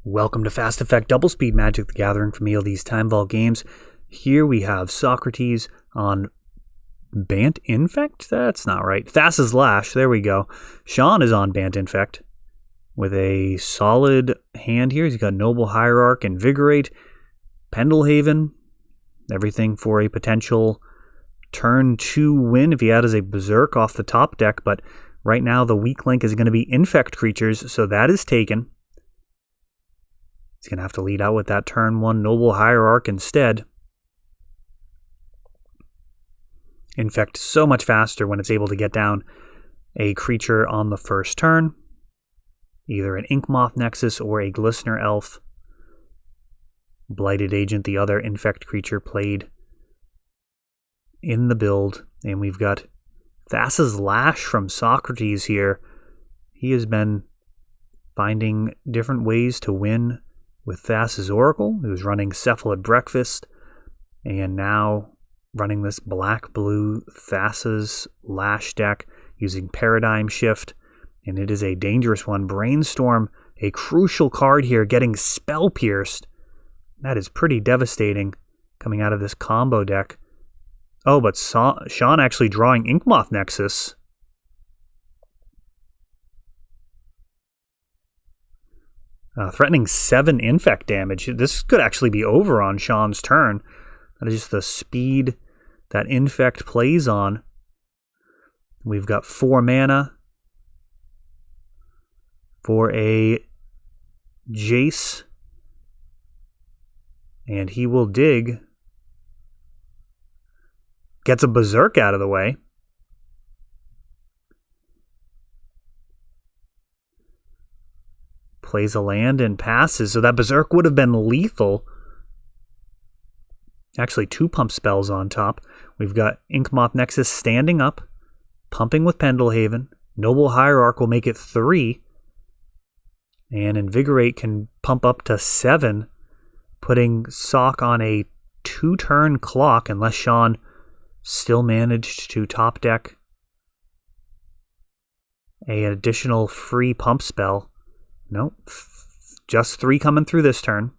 Welcome to Fast Effect Double Speed Magic the Gathering from ELD's Time Vault Games. Here we have Socrates on Bant Infect? That's not right. Thassa's Lash, there we go. Sean is on Bant Infect with a solid hand here. He's got Noble Hierarch, Invigorate, Pendlehaven, everything for a potential turn 2 win if he had as a Berserk off the top deck, but right now the weak link is going to be Infect creatures, so that is taken. He's going to have to lead out with that turn 1 Noble Hierarch instead. Infect so much faster when it's able to get down a creature on the first turn. Either an Inkmoth Nexus or a Glistener Elf. Blighted Agent, the other Infect creature played in the build. And we've got Thassa's Lash from Socrates here. He has been finding different ways to win with Thassa's Oracle. He was running Cephalid Breakfast, and now running this black-blue Thassa's Lash deck using Paradigm Shift, and it is a dangerous one. Brainstorm, a crucial card here, getting Spell Pierced. That is pretty devastating coming out of this combo deck. Oh, but Sean actually drawing Inkmoth Nexus. Threatening 7 Infect damage. This could actually be over on Sean's turn. That is just the speed that Infect plays on. We've got 4 mana for a Jace. And he will dig. Gets a Berserk out of the way. Plays a land and passes, so that Berserk would have been lethal. Actually, 2 pump spells on top. We've got Inkmoth Nexus standing up, pumping with Pendlehaven. Noble Hierarch will make it 3. And Invigorate can pump up to 7, putting Sock on a 2-turn clock, unless Sean still managed to top deck an additional free pump spell. Nope, just 3 coming through this turn.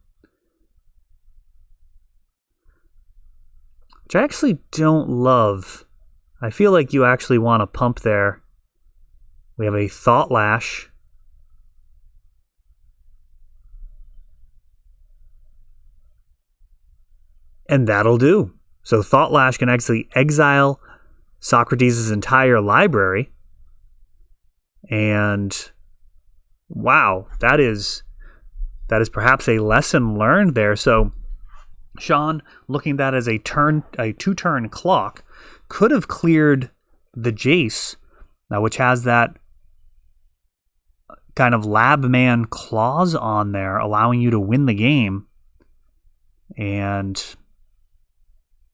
Which I actually don't love. I feel like you actually want to pump there. We have a Thought Lash. And that'll do. So Thought Lash can actually exile Socrates' entire library. And wow, that is perhaps a lesson learned there. So Sean, looking at that as a 2-turn clock, could have cleared the Jace, which has that kind of lab man clause on there, allowing you to win the game. And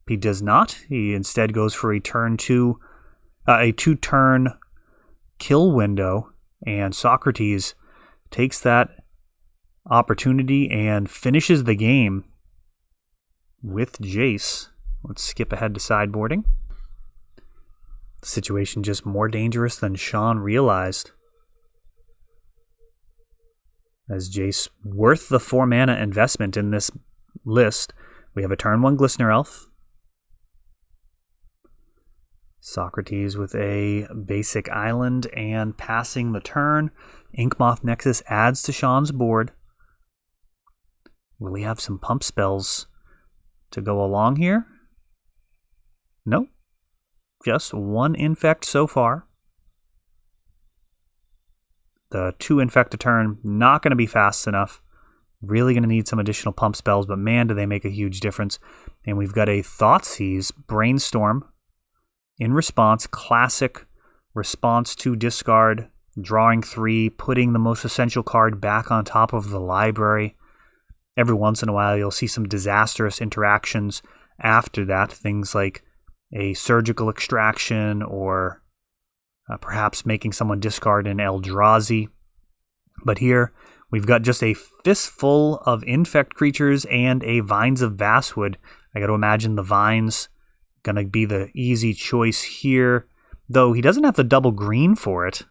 he does not. He instead goes for a 2-turn kill window, and Socrates takes that opportunity and finishes the game with Jace. Let's skip ahead to sideboarding. The situation just more dangerous than Sean realized, as Jace worth the 4 mana investment in this list. We have a turn 1 Glistener Elf. Socrates with a basic island and passing the turn. Inkmoth Nexus adds to Sean's board. Will he have some pump spells to go along here? Nope. Just 1 Infect so far. The 2 Infect a turn, not going to be fast enough. Really going to need some additional pump spells, but man, do they make a huge difference. And we've got a Thoughtseize, Brainstorm. In response, classic response to discard, drawing 3, putting the most essential card back on top of the library. Every once in a while, you'll see some disastrous interactions after that. Things like a surgical extraction or perhaps making someone discard an Eldrazi. But here, we've got just a fistful of Infect creatures and a Vines of Vastwood. I got to imagine the Vines going to be the easy choice here, though he doesn't have the double green for it.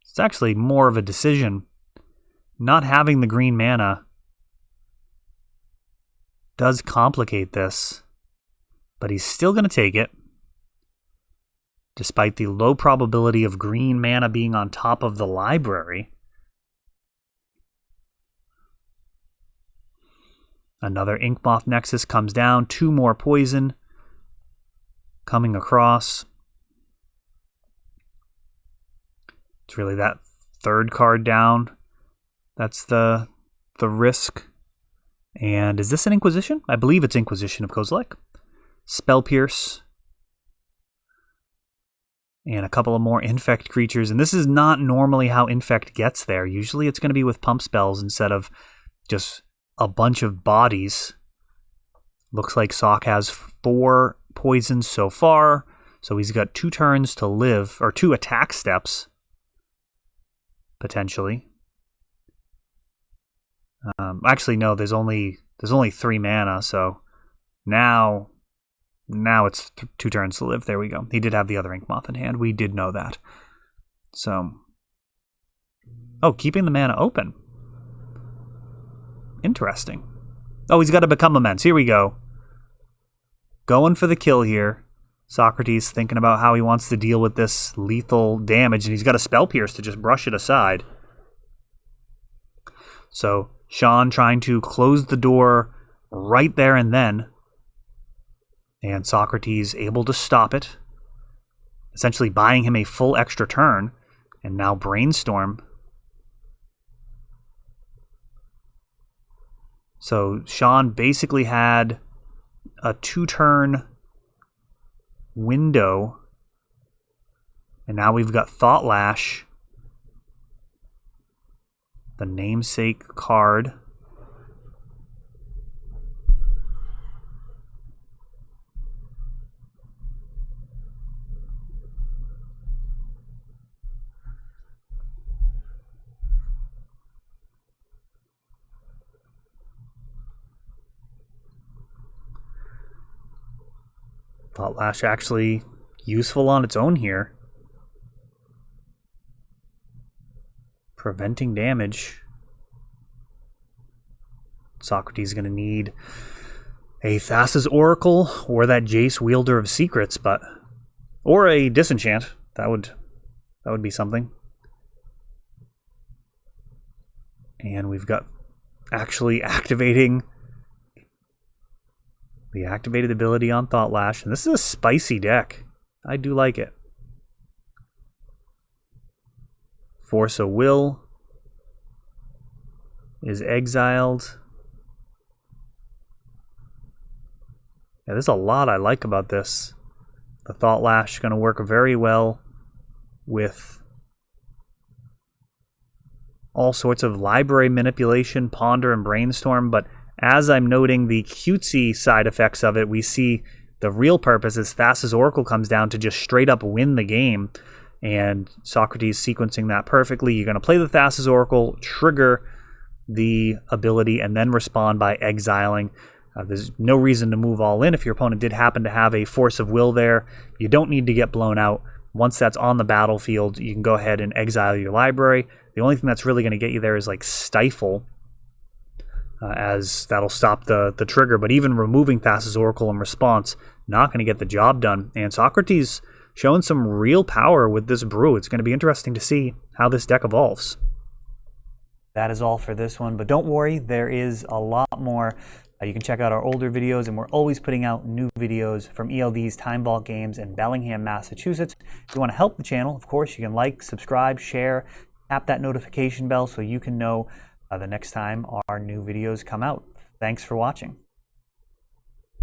It's actually more of a decision not having the green mana does complicate this, but he's still going to take it, despite the low probability of green mana being on top of the library. Another Inkmoth Nexus comes down, 2 more poison coming across. It's really that third card down. That's the risk. And is this an Inquisition? I believe it's Inquisition of Kozilek. Spell Pierce. And a couple of more Infect creatures. And this is not normally how Infect gets there. Usually it's going to be with pump spells instead of just a bunch of bodies. Looks like Sock has 4 poisons so far. So he's got 2 turns to live, or 2 attack steps, potentially. Actually, no, there's only 3 mana, so now it's 2 turns to live. There we go. He did have the other Inkmoth in hand. We did know that. So, keeping the mana open. Interesting. Oh, he's got to become immense. Here we go. Going for the kill here. Socrates thinking about how he wants to deal with this lethal damage, and he's got a Spell Pierce to just brush it aside. So Sean trying to close the door right there and then, and Socrates able to stop it, essentially buying him a full extra turn. And now Brainstorm. So Sean basically had a 2-turn window, and now we've got Thought Lash, the namesake card. Thought Lash actually useful on its own here. Preventing damage. Socrates is going to need a Thassa's Oracle or that Jace Wielder of Secrets, or a Disenchant. That would be something. And we've got actually activating the activated ability on Thought Lash. And this is a spicy deck. I do like it. Force of Will is exiled. Yeah, there's a lot I like about this. The Thought Lash is going to work very well with all sorts of library manipulation, Ponder, and Brainstorm, but as I'm noting the cutesy side effects of it, we see the real purpose is Thassa's Oracle comes down to just straight up win the game, and Socrates sequencing that perfectly. You're going to play the Thassa's Oracle, trigger the ability, and then respond by exiling. There's no reason to move all in if your opponent did happen to have a Force of Will there. You don't need to get blown out. Once that's on the battlefield, you can go ahead and exile your library. The only thing that's really going to get you there is like Stifle, as that'll stop the trigger. But even removing Thassa's Oracle in response, not going to get the job done. And Socrates showing some real power with this brew. It's going to be interesting to see how this deck evolves. That is all for this one, but don't worry, there is a lot more. You can check out our older videos, and we're always putting out new videos from ELD's Time Vault Games in Bellingham, Massachusetts. If you want to help the channel, of course, you can like, subscribe, share, tap that notification bell so you can know the next time our new videos come out. Thanks for watching.